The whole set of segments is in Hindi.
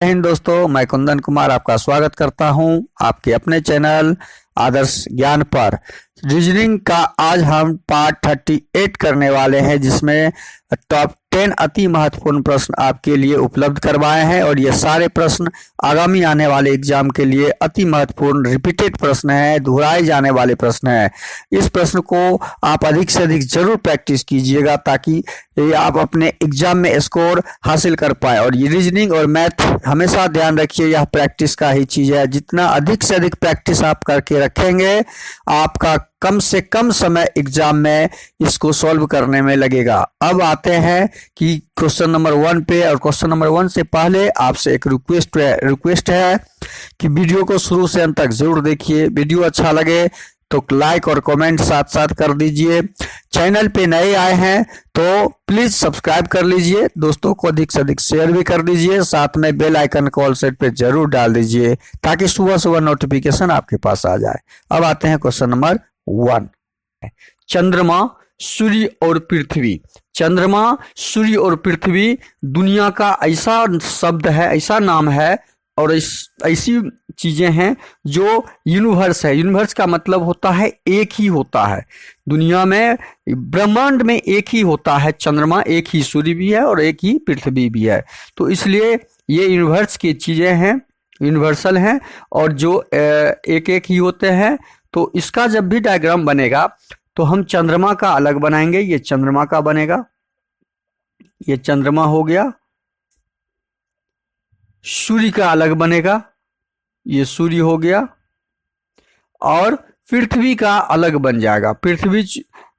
हिंद दोस्तों, मैं कुंदन कुमार आपका स्वागत करता हूं आपके अपने चैनल आदर्श ज्ञान पर। रीजनिंग का आज हम पार्ट 38 करने वाले हैं, जिसमें टॉप 10 अति महत्वपूर्ण प्रश्न आपके लिए उपलब्ध करवाए हैं और ये सारे प्रश्न आगामी आने वाले एग्जाम के लिए अति महत्वपूर्ण रिपीटेड प्रश्न हैं, दोहराए जाने वाले प्रश्न हैं। इस प्रश्न को आप अधिक से अधिक जरूर प्रैक्टिस कीजिएगा ताकि आप अपने एग्जाम में स्कोर हासिल कर पाए। और ये रीजनिंग और मैथ हमेशा ध्यान रखिए, यह प्रैक्टिस का ही चीज है। जितना अधिक से अधिक प्रैक्टिस आप करके रखेंगे, आपका कम से कम समय एग्जाम में इसको सॉल्व करने में लगेगा। अब आते हैं कि क्वेश्चन नंबर 1 पे। और क्वेश्चन नंबर 1 से पहले आपसे एक रिक्वेस्ट है कि वीडियो को शुरू से अंत तक जरूर देखिए। वीडियो अच्छा लगे तो लाइक और कमेंट साथ साथ कर दीजिए। चैनल पे नए आए हैं तो प्लीज सब्सक्राइब कर लीजिए, दोस्तों को अधिक से अधिक शेयर भी कर दीजिए, साथ में बेल आइकन को ऑल सेट पे जरूर डाल दीजिए ताकि सुबह सुबह नोटिफिकेशन आपके पास आ जाए। अब आते हैं क्वेश्चन नंबर 1। चंद्रमा, सूर्य और पृथ्वी। चंद्रमा, सूर्य और पृथ्वी दुनिया का ऐसा शब्द है, ऐसा नाम है और ऐसी चीजें हैं जो यूनिवर्स है। यूनिवर्स का मतलब होता है एक ही होता है दुनिया में, ब्रह्मांड में एक ही होता है चंद्रमा, एक ही सूर्य भी है और एक ही पृथ्वी भी है। तो इसलिए ये यूनिवर्स की चीजें हैं, यूनिवर्सल हैं और जो एक एक ही होते हैं। तो इसका जब भी डायग्राम बनेगा तो हम चंद्रमा का अलग बनाएंगे। ये चंद्रमा का बनेगा, ये चंद्रमा हो गया। सूर्य का अलग बनेगा, ये सूर्य हो गया। और पृथ्वी का अलग बन जाएगा। पृथ्वी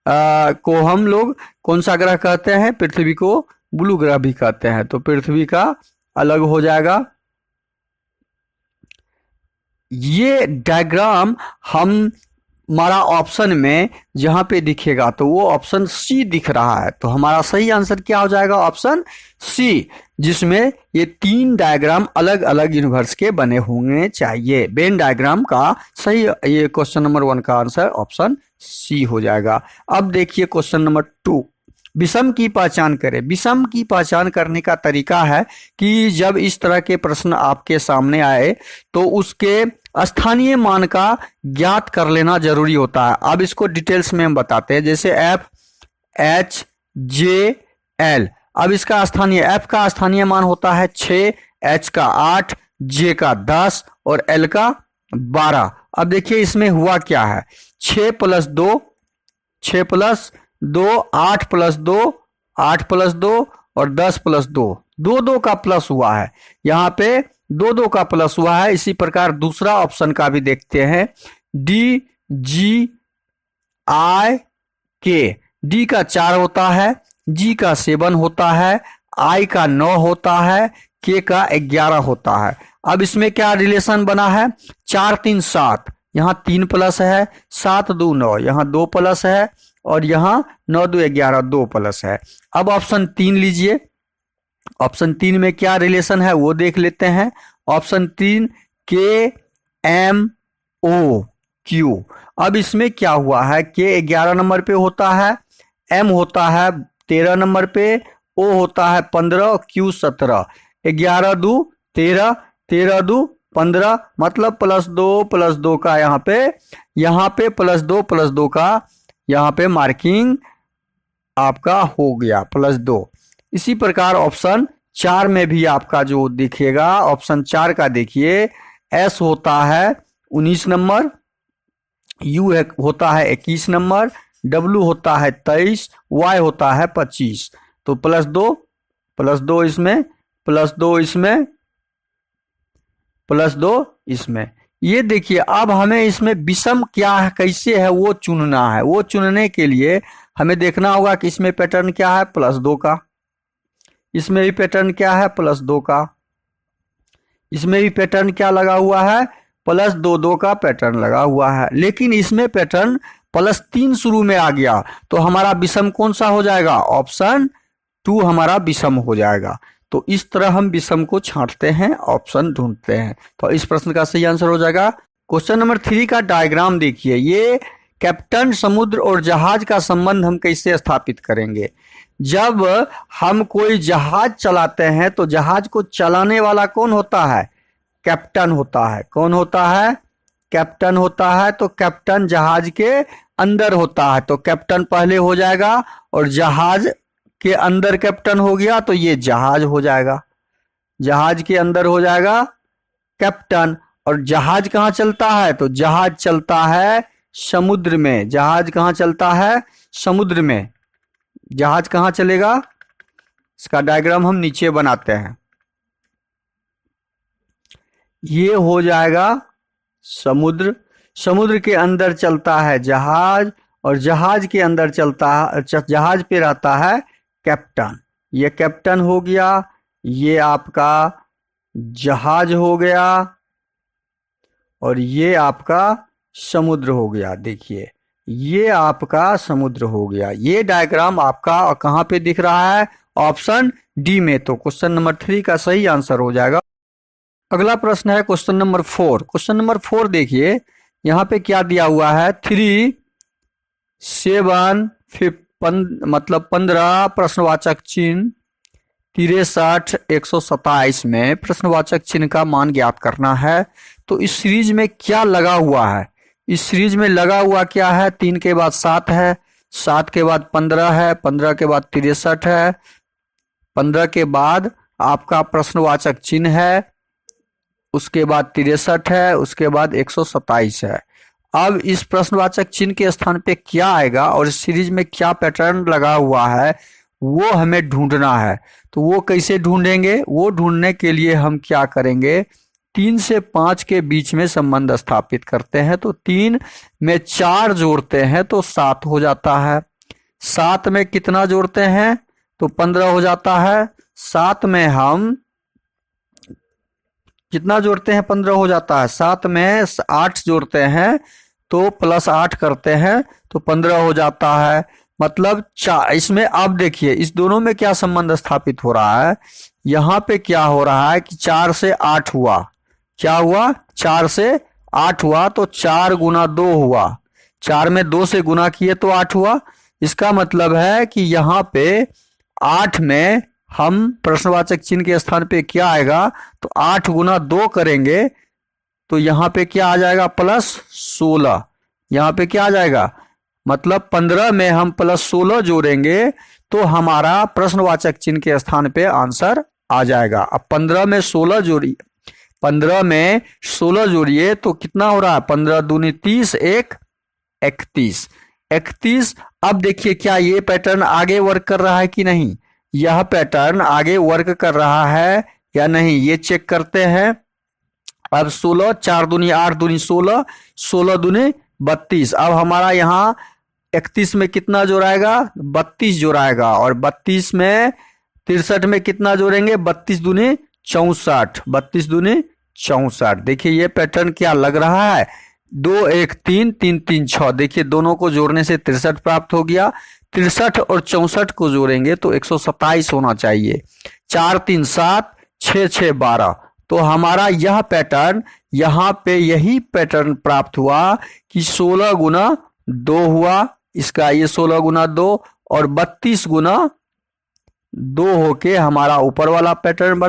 को हम लोग कौन सा ग्रह कहते हैं? पृथ्वी को ब्लू ग्रह भी कहते हैं। तो पृथ्वी का अलग हो जाएगा। ये डायग्राम हमारा ऑप्शन में जहां पे दिखेगा तो वो ऑप्शन सी दिख रहा है। तो हमारा सही आंसर क्या हो जाएगा? ऑप्शन सी, जिसमें ये 3 डायग्राम अलग अलग यूनिवर्स के बने होने चाहिए। वेन डायग्राम का सही ये क्वेश्चन नंबर 1 का आंसर ऑप्शन सी हो जाएगा। अब देखिए क्वेश्चन नंबर 2। विषम की पहचान करें। विषम की पहचान करने का तरीका है कि जब इस तरह के प्रश्न आपके सामने आए तो उसके स्थानीय मान का ज्ञात कर लेना जरूरी होता है। अब इसको डिटेल्स में हम बताते हैं, जैसे एफ, एच, जे, एल। अब इसका स्थानीय, एफ का स्थानीय मान होता है 6, एच का 8, जे का 10 और एल का 12। अब देखिए इसमें हुआ क्या है, 6 + 2, 6 + 2, 8 + 2, 8 + 2 और 10 + 2, 2 का प्लस हुआ है। यहाँ पे 2 का प्लस हुआ है। इसी प्रकार दूसरा ऑप्शन का भी देखते हैं, डी, जी, आई, के। डी का 4 होता है, जी का 7 होता है, आई का 9 होता है, के का 11 होता है। अब इसमें क्या रिलेशन बना है? 4 3 7, यहाँ 3 प्लस है, 7 2 9, यहाँ 2 प्लस है और यहाँ 9 2 11, 2 प्लस है। अब ऑप्शन 3 लीजिए। ऑप्शन 3 में क्या रिलेशन है वो देख लेते हैं। ऑप्शन 3 के, एम, ओ, क्यू। अब इसमें क्या हुआ है, के 11 नंबर पे होता है, एम होता है 13 नंबर पे, ओ होता है 15 और क्यू 17। 11 2 13, 13 2 15, मतलब +2 का यहाँ पे +2 का यहाँ पे मार्किंग आपका हो गया +2। इसी प्रकार ऑप्शन 4 में भी आपका जो दिखेगा, ऑप्शन 4 का देखिए, एस होता है 19 नंबर, यू होता है 21 नंबर, डब्ल्यू होता है 23, वाई होता है 25। तो +2 इसमें, +2 इसमें, +2 इसमें। ये देखिए अब हमें इसमें विषम क्या है, कैसे है वो चुनना है। वो चुनने के लिए हमें देखना होगा कि इसमें पैटर्न क्या है, +2 का। इसमें भी पैटर्न क्या है, +2 का। इसमें भी पैटर्न क्या लगा हुआ है, +2 का पैटर्न लगा हुआ है। लेकिन इसमें पैटर्न +3 शुरू में आ गया तो हमारा विषम कौन सा हो जाएगा? ऑप्शन 2 हमारा विषम हो जाएगा। तो इस तरह हम विषम को छांटते हैं, ऑप्शन ढूंढते हैं। तो इस प्रश्न का सही आंसर हो जाएगा। क्वेश्चन नंबर 3 का डायग्राम देखिए। ये कैप्टन समुद्र और जहाज का संबंध हम कैसे स्थापित करेंगे? जब हम कोई जहाज चलाते हैं तो जहाज को चलाने वाला कौन होता है? कैप्टन होता है। कौन होता है? कैप्टन होता है। तो कैप्टन जहाज के अंदर होता है, तो कैप्टन पहले हो जाएगा और जहाज के अंदर कैप्टन हो गया तो ये जहाज हो जाएगा। जहाज के अंदर हो जाएगा कैप्टन। और जहाज कहाँ चलता है? तो जहाज चलता है समुद्र में। जहाज कहाँ चलता है? समुद्र में। जहाज कहाँ चलेगा? इसका डायग्राम हम नीचे बनाते हैं। ये हो जाएगा समुद्र। समुद्र के अंदर चलता है जहाज और जहाज के अंदर चलता है, जहाज पे रहता है कैप्टन। ये कैप्टन हो गया, ये आपका जहाज हो गया और ये आपका समुद्र हो गया। देखिए ये आपका समुद्र हो गया। ये डायग्राम आपका कहाँ पे दिख रहा है? ऑप्शन डी में। तो क्वेश्चन नंबर 3 का सही आंसर हो जाएगा। अगला प्रश्न है क्वेश्चन नंबर 4। क्वेश्चन नंबर 4 देखिए यहाँ पे क्या दिया हुआ है? 3, 7, 15 प्रश्नवाचक चिन्ह 63, 127 में प्रश्नवाचक चिन्ह का मान ज्ञात करना है। तो इस सीरीज में क्या लगा हुआ है? इस सीरीज में लगा हुआ क्या है? 3 के बाद 7 है, 7 के बाद 15 है, 15 के बाद 63 है, 15 के बाद आपका प्रश्नवाचक चिन्ह है, उसके बाद 63 है, उसके बाद 127 है। अब इस प्रश्नवाचक चिन्ह के स्थान पे क्या आएगा और इस सीरीज में क्या पैटर्न लगा हुआ है वो हमें ढूंढना है। तो वो कैसे ढूंढेंगे? वो ढूंढने के लिए हम क्या करेंगे? 3 से 5 के बीच में संबंध स्थापित करते हैं। तो 3 में 4 जोड़ते हैं तो 7 हो जाता है। 7 में कितना जोड़ते हैं? तो 15 हो जाता है। 7 में हम कितना जोड़ते हैं? 15 हो जाता है। 7 में 8 जोड़ते हैं तो +8 करते हैं तो 15 हो जाता है। मतलब इसमें अब देखिए इस दोनों में क्या संबंध स्थापित हो रहा है? यहाँ पे क्या हो रहा है कि 4 से 8 हुआ। क्या हुआ? 4 से 8 हुआ तो 4 गुना 2 हुआ। 4 में 2 से गुना किए तो 8 हुआ। इसका मतलब है कि यहाँ पे 8 में हम प्रश्नवाचक चिन्ह के स्थान पे क्या आएगा? तो 8 गुना 2 करेंगे तो यहाँ पे क्या आ जाएगा? +16। यहाँ पे क्या आ जाएगा? मतलब 15 में हम +16 जोड़ेंगे तो हमारा प्रश्नवाचक चिन्ह के स्थान पे आंसर आ जाएगा। अब 15 में 16 जोड़िए, 15 में 16 जोड़िए तो कितना हो रहा है? 15 दूनी 30, 1 31। 31। अब देखिए क्या ये पैटर्न आगे वर्क कर रहा है कि नहीं? यह पैटर्न आगे वर्क कर रहा है या नहीं ये चेक करते हैं। अब 16, 4 दूनी 8 दूनी 16, 16 दूनी 32। अब हमारा यहाँ 31 में कितना जोड़ाएगा? 32 जोड़ाएगा। और 32 में 63 में कितना जोड़ेंगे? 32 दूनी 64, 32 दूनी 64। देखिए ये पैटर्न क्या लग रहा है? 2 1 3 3 3 6। देखिए दोनों को जोड़ने से 63 प्राप्त हो गया। 63 और 64 को जोड़ेंगे तो 127 होना चाहिए। 4 3 7, 6 6 12। तो हमारा यह पैटर्न यहाँ पे यही पैटर्न प्राप्त हुआ कि 16 गुना 2 हुआ। इसका ये 16 गुना 2 और 32 गुना 2 होके हमारा ऊपर वाला पैटर्न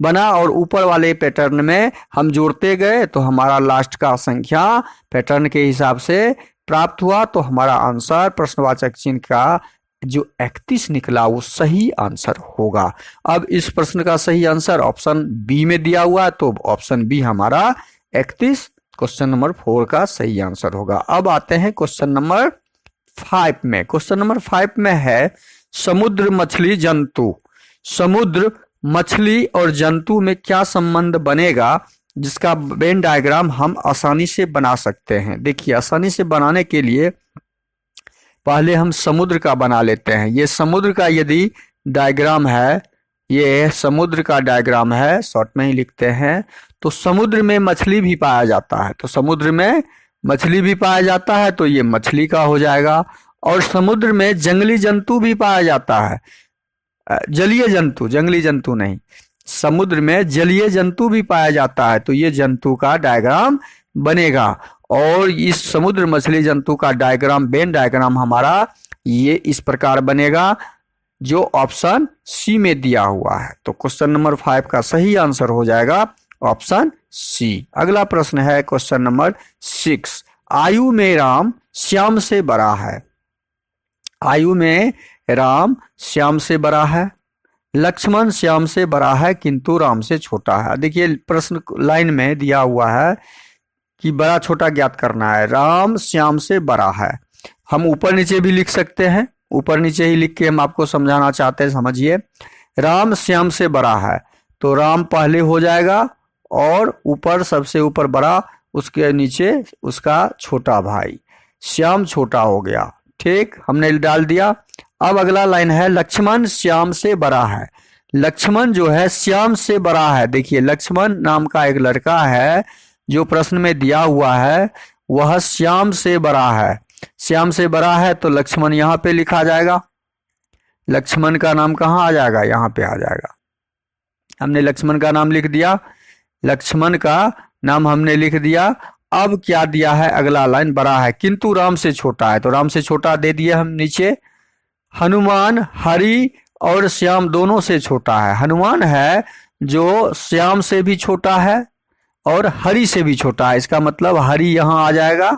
बना और ऊपर वाले पैटर्न में हम जोड़ते गए तो हमारा लास्ट का संख्या पैटर्न के हिसाब से प्राप्त हुआ। तो हमारा आंसर प्रश्नवाचक चिन्ह का जो 31 निकला वो सही आंसर होगा। अब इस प्रश्न का सही आंसर ऑप्शन बी में दिया हुआ है तो ऑप्शन बी हमारा 31 क्वेश्चन नंबर 4 का सही आंसर होगा। अब आते हैं क्वेश्चन नंबर 5 में। क्वेश्चन नंबर 5 में है समुद्र मछली जंतु। समुद्र मछली और जंतु में क्या संबंध बनेगा जिसका वेन डायग्राम हम आसानी से बना सकते हैं। देखिए आसानी से बनाने के लिए पहले हम समुद्र का बना लेते हैं। ये समुद्र का यदि डायग्राम है, ये समुद्र का डायग्राम है, शॉर्ट में ही लिखते हैं। तो समुद्र में मछली भी पाया जाता है, तो समुद्र में मछली भी पाया जाता है तो ये मछली का हो जाएगा। और समुद्र में जंगली जंतु भी पाया जाता है, जलीय जंतु, जंगली जंतु नहीं, समुद्र में जलीय जंतु भी पाया जाता है तो ये जंतु का डायग्राम बनेगा। और इस समुद्र मछली जंतु का डायग्राम, वेन डायग्राम हमारा ये इस प्रकार बनेगा जो ऑप्शन सी में दिया हुआ है। तो क्वेश्चन नंबर 5 का सही आंसर हो जाएगा ऑप्शन सी। अगला प्रश्न है क्वेश्चन नंबर 6। आयु में राम श्याम से बड़ा है। आयु में राम श्याम से बड़ा है, लक्ष्मण श्याम से बड़ा है किंतु राम से छोटा है। देखिए प्रश्न लाइन में दिया हुआ है कि बड़ा छोटा ज्ञात करना है। राम श्याम से बड़ा है, हम ऊपर नीचे भी लिख सकते हैं, ऊपर नीचे ही लिख के हम आपको समझाना चाहते हैं, समझिए। राम श्याम से बड़ा है तो राम पहले हो जाएगा और ऊपर सबसे ऊपर बड़ा, उसके नीचे उसका छोटा भाई, श्याम छोटा हो गया। ठीक, हमने डाल दिया। अब अगला लाइन है लक्ष्मण श्याम से बड़ा है। लक्ष्मण जो है श्याम से बड़ा है। देखिए लक्ष्मण नाम का एक लड़का है जो प्रश्न में दिया हुआ है, वह श्याम से बड़ा है। श्याम से बड़ा है तो लक्ष्मण यहाँ पे लिखा जाएगा। लक्ष्मण का नाम कहाँ आ जाएगा, यहाँ पे आ जाएगा। हमने लक्ष्मण का नाम लिख दिया, लक्ष्मण का नाम हमने लिख दिया। अब क्या दिया है, अगला लाइन बड़ा है किंतु राम से छोटा है, तो राम से छोटा दे दिए हम नीचे। हनुमान हरि और श्याम दोनों से छोटा है। हनुमान है जो श्याम से भी छोटा है और हरि से भी छोटा है, इसका मतलब हरि यहां आ जाएगा।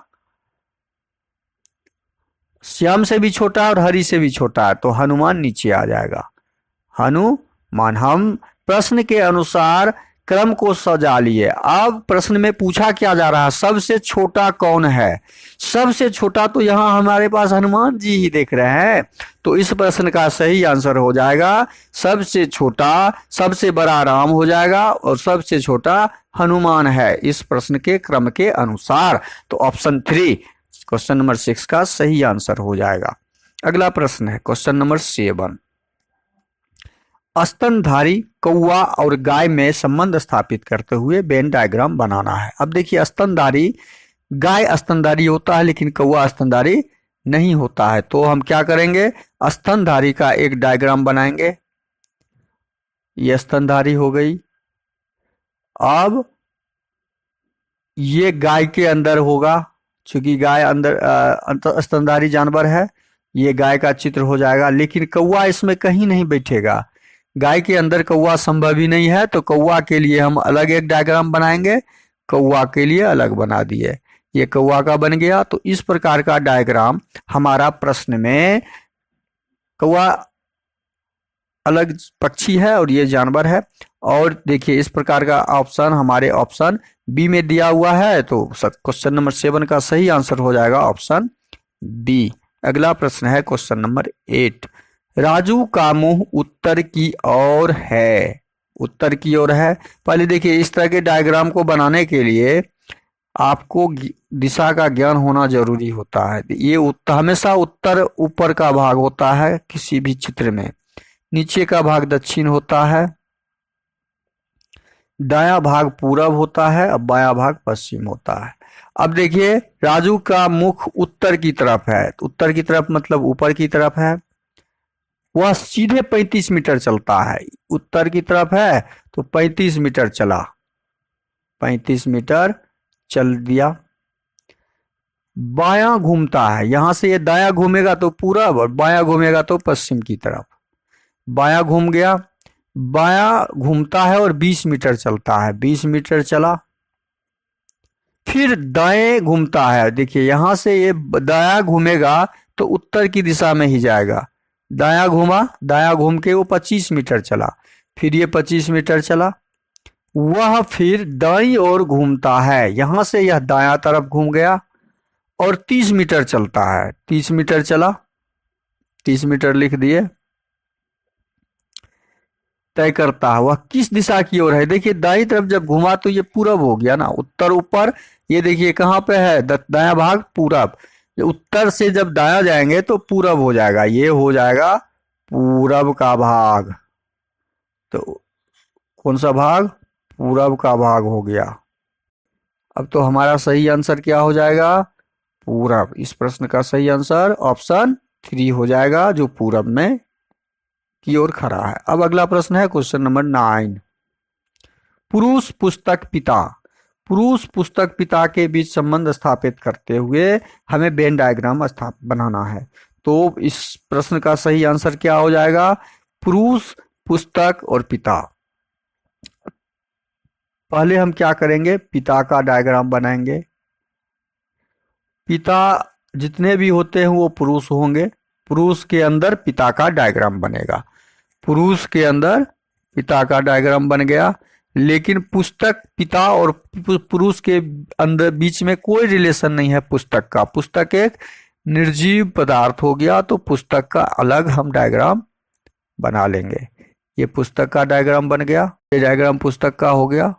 श्याम से भी छोटा है और हरि से भी छोटा है तो हनुमान नीचे आ जाएगा। हनुमान। हम प्रश्न के अनुसार क्रम को सजा लिए। अब प्रश्न में पूछा क्या जा रहा है, सबसे छोटा कौन है। सबसे छोटा तो यहाँ हमारे पास हनुमान जी ही देख रहे हैं, तो इस प्रश्न का सही आंसर हो जाएगा सबसे छोटा, सबसे बड़ा राम हो जाएगा और सबसे छोटा हनुमान है इस प्रश्न के क्रम के अनुसार। तो ऑप्शन 3 क्वेश्चन नंबर 6 का सही आंसर हो जाएगा। अगला प्रश्न है क्वेश्चन नंबर 7। स्तनधारी कौवा और गाय में संबंध स्थापित करते हुए वेन डायग्राम बनाना है। अब देखिए स्तनधारी, गाय स्तनधारी होता है लेकिन कौवा स्तनधारी नहीं होता है, तो हम क्या करेंगे, स्तनधारी का एक डायग्राम बनाएंगे। ये स्तनधारी हो गई। अब ये गाय के अंदर होगा, क्योंकि गाय अंदर स्तनधारी जानवर है, ये गाय का चित्र हो जाएगा। लेकिन कौवा इसमें कहीं नहीं बैठेगा, गाय के अंदर कौवा संभव ही नहीं है, तो कौवा के लिए हम अलग एक डायग्राम बनाएंगे। कौवा के लिए अलग बना दिए, ये कौवा का बन गया। तो इस प्रकार का डायग्राम हमारा प्रश्न में, कौवा अलग पक्षी है और ये जानवर है। और देखिए इस प्रकार का ऑप्शन हमारे ऑप्शन बी में दिया हुआ है, तो क्वेश्चन नंबर 7 का सही आंसर हो जाएगा ऑप्शन बी। अगला प्रश्न है क्वेश्चन नंबर 8। राजू का मुंह उत्तर की ओर है। उत्तर की ओर है। पहले देखिए इस तरह के डायग्राम को बनाने के लिए आपको दिशा का ज्ञान होना जरूरी होता है। ये हमेशा उत्तर ऊपर का भाग होता है किसी भी चित्र में, नीचे का भाग दक्षिण होता है, दायां भाग पूरब होता है और बायां भाग पश्चिम होता है। अब देखिए राजू का मुख उत्तर की तरफ है, उत्तर की तरफ मतलब ऊपर की तरफ है, वह सीधे 35 मीटर चलता है। उत्तर की तरफ है तो 35 मीटर चला, 35 मीटर चल दिया। बायां घूमता है, यहां से ये दायां घूमेगा तो पूरब और बायां घूमेगा तो पश्चिम की तरफ। बायां घूम गया, बायां घूमता है और 20 मीटर चलता है, 20 मीटर चला। फिर दाएं घूमता है, देखिए यहां से ये दायां घूमेगा तो उत्तर की दिशा में ही जाएगा। दायां घूमा, दायां घूम के वो 25 मीटर चला, फिर ये 25 मीटर चला। वह फिर दाईं ओर घूमता है, यहां से यह दायां तरफ घूम गया और 30 मीटर चलता है, 30 मीटर चला, 30 मीटर लिख दिए। तय करता है वह किस दिशा की ओर है। देखिए दाईं तरफ जब घुमा तो ये पूरब हो गया ना, उत्तर ऊपर, ये देखिए कहाँ पे है, दायां भाग पूरब। उत्तर से जब दायां जाएंगे तो पूरब हो जाएगा, ये हो जाएगा पूरब का भाग। तो कौन सा भाग, पूरब का भाग हो गया। अब तो हमारा सही आंसर क्या हो जाएगा, पूरब। इस प्रश्न का सही आंसर ऑप्शन 3 हो जाएगा, जो पूरब में की ओर खड़ा है। अब अगला प्रश्न है क्वेश्चन नंबर 9। पुरुष पुस्तक पिता पुरुष पुस्तक पिता के बीच संबंध स्थापित करते हुए हमें वेन डायग्राम बनाना है। तो इस प्रश्न का सही आंसर क्या हो जाएगा? पुरुष, पुस्तक और पिता। पहले हम क्या करेंगे? पिता का डायग्राम बनाएंगे। पिता जितने भी होते हैं वो पुरुष होंगे। पुरुष के अंदर पिता का डायग्राम बनेगा। पुरुष के अंदर पिता का डायग्राम बन गया। लेकिन पुस्तक, पिता और पुरुष के अंदर बीच में कोई रिलेशन नहीं है पुस्तक का। पुस्तक एक निर्जीव पदार्थ हो गया, तो पुस्तक का अलग हम डायग्राम बना लेंगे। ये पुस्तक का डायग्राम बन गया, ये डायग्राम पुस्तक का हो गया।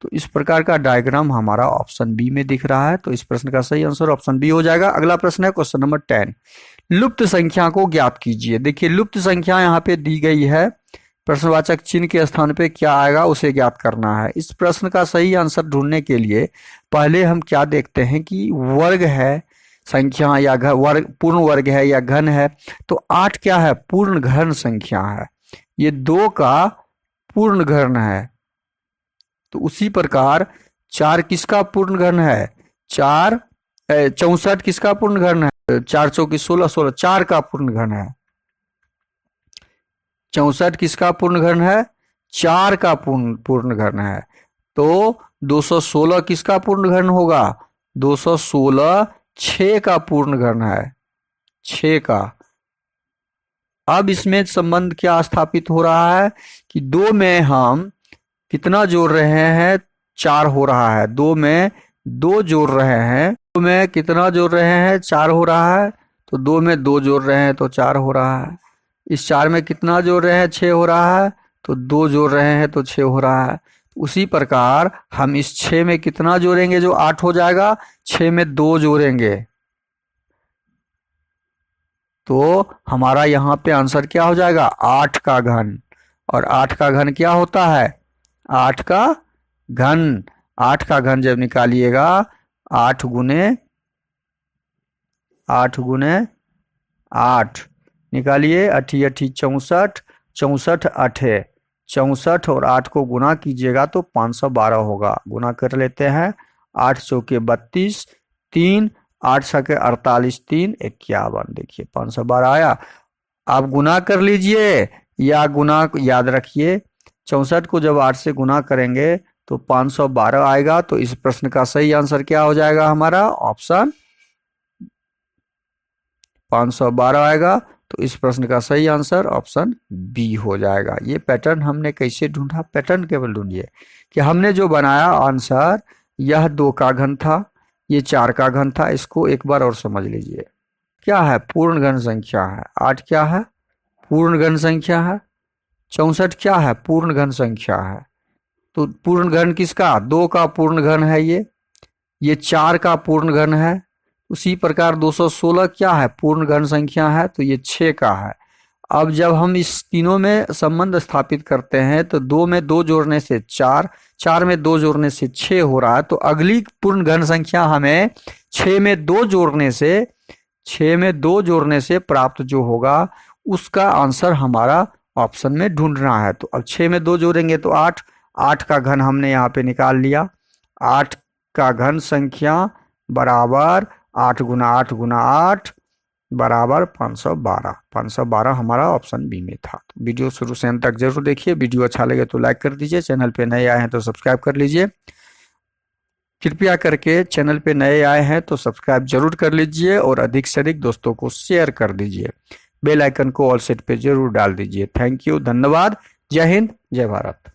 तो इस प्रकार का डायग्राम हमारा ऑप्शन बी में दिख रहा है। तो इस प्रश्न का सही आंसर ऑप्शन बी हो जाएगा। अगला प्रश्न है क्वेश्चन नंबर 10, लुप्त संख्या को ज्ञात कीजिए। देखिए लुप्त संख्या यहाँ पे दी गई है, प्रश्नवाचक चिन्ह के स्थान पे क्या आएगा उसे ज्ञात करना है। इस प्रश्न का सही आंसर ढूंढने के लिए पहले हम क्या देखते हैं कि वर्ग है संख्या या वर्ग, पूर्ण वर्ग है या घन है। तो 8 क्या है? पूर्ण घन संख्या है। ये 2 का पूर्ण घन है। तो उसी प्रकार 4 किसका पूर्ण घन है? 64 किसका पूर्ण घन है? 4 चौकी 16, 16 4 का पूर्ण घन है। 64 किसका पूर्ण घन है? 4 का पूर्ण घन है। तो 216 किसका पूर्ण घन होगा? 216 6 का पूर्ण घन है, 6 का। अब इसमें संबंध क्या स्थापित हो रहा है कि 2 में हम कितना जोड़ रहे हैं? 4 हो रहा है। 2 में 2 जोड़ रहे हैं, 2 में कितना जोड़ रहे हैं? 4 हो रहा है। तो 2 में 2 जोड़ रहे हैं तो 4 हो रहा है। इस 4 में कितना जोड़ रहे हैं? 6 हो रहा है। तो 2 जोड़ रहे हैं तो 6 हो रहा है। उसी प्रकार हम इस 6 में कितना जोड़ेंगे जो 8 हो जाएगा? 6 में 2 जोड़ेंगे तो हमारा यहाँ पे आंसर क्या हो जाएगा? 8 का घन। और 8 का घन क्या होता है? 8 का घन। 8 का घन जब निकालिएगा 8 गुने 8 निकालिए, 8 8 64, 64 8 64 और 8 को गुना कीजिएगा तो 512 होगा। गुना कर लेते हैं। 8 चौके 32, 3 8 छके 48, 3 51। देखिए 512 आया। आप गुना कर लीजिए या गुना याद रखिए, 64 को जब 8 से गुना करेंगे तो 512 आएगा। तो इस प्रश्न का सही आंसर क्या हो जाएगा? हमारा ऑप्शन 512 आएगा। तो इस प्रश्न का सही आंसर ऑप्शन बी हो जाएगा। ये पैटर्न हमने कैसे ढूंढा? पैटर्न केवल ढूंढिए कि हमने जो बनाया आंसर, यह 2 का घन था, ये 4 का घन था। इसको एक बार और समझ लीजिए। क्या है? पूर्ण घन संख्या है। 8 क्या है? पूर्ण घन संख्या है। 64 क्या है? पूर्ण घन संख्या है। तो पूर्ण घन किसका? 2 का पूर्ण घन है ये 4 का पूर्ण घन है। उसी प्रकार 216 क्या है? पूर्ण घन संख्या है, तो ये 6 का है। अब जब हम इस तीनों में संबंध स्थापित करते हैं तो 2 में 2 जोड़ने से 4, 4 में 2 जोड़ने से 6 हो रहा है। तो अगली पूर्ण घन संख्या हमें 6 में 2 जोड़ने से प्राप्त जो होगा उसका आंसर हमारा ऑप्शन में ढूंढना है। तो अब 6 में 2 जोड़ेंगे तो 8, 8 का घन हमने यहाँ पे निकाल लिया। 8 का घन संख्या बराबर 8 गुना 8 गुना 8 बराबर 512। 512 हमारा ऑप्शन बी में था। तो वीडियो शुरू से अंत तक जरूर देखिए। वीडियो अच्छा लगे तो लाइक कर दीजिए। चैनल पे नए आए हैं तो सब्सक्राइब कर लीजिए। कृपया करके चैनल पे नए आए हैं तो सब्सक्राइब जरूर कर लीजिए और अधिक से अधिक दोस्तों को शेयर कर दीजिए। बेल आइकन को ऑल सेट पे जरूर डाल दीजिए। थैंक यू, धन्यवाद। जय हिंद, जय भारत।